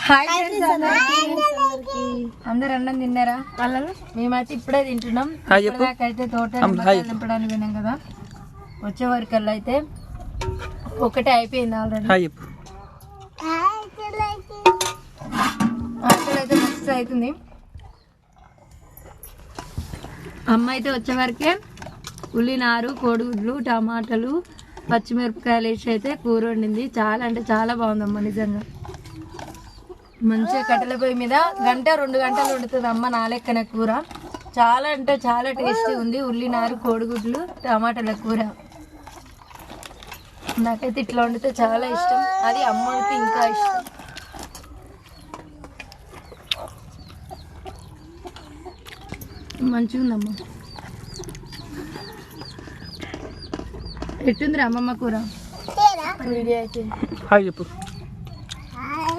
Hi అందరు అన్నం తిన్నారా? మేమైతే ఇప్పుడే తింటున్నాం. నాకైతే తోట నింపడానికి విన్నాం కదా, వచ్చే వరకల్లా అయితే ఒకటే అయిపోయింది ఆల్రెడీ. అయితే నెక్స్ట్ అవుతుంది. అమ్మ అయితే వచ్చే వరకే ఉల్లినారు, కోడిగుడ్లు, టమాటాలు, పచ్చిమిరపకాయలు వేసి అయితే కూర వండింది. చాలా అంటే చాలా బాగుందమ్మ, నిజంగా మంచిగా కట్టెల పొయ్యి మీద 1-2 గంటలు వండుతుంది అమ్మ నా లెక్కన కూర. చాలా అంటే చాలా టేస్టీ ఉంది. ఉల్లినారు, కోడిగుడ్లు, టమాటాల కూర నాకైతే ఇట్లా వండితే చాలా ఇష్టం. అది అమ్మ వండితే ఇంకా ఇష్టం. మంచిగా ఉందమ్మా. ఎట్టుంది అమ్మమ్మ కూర? వీడియో అయితే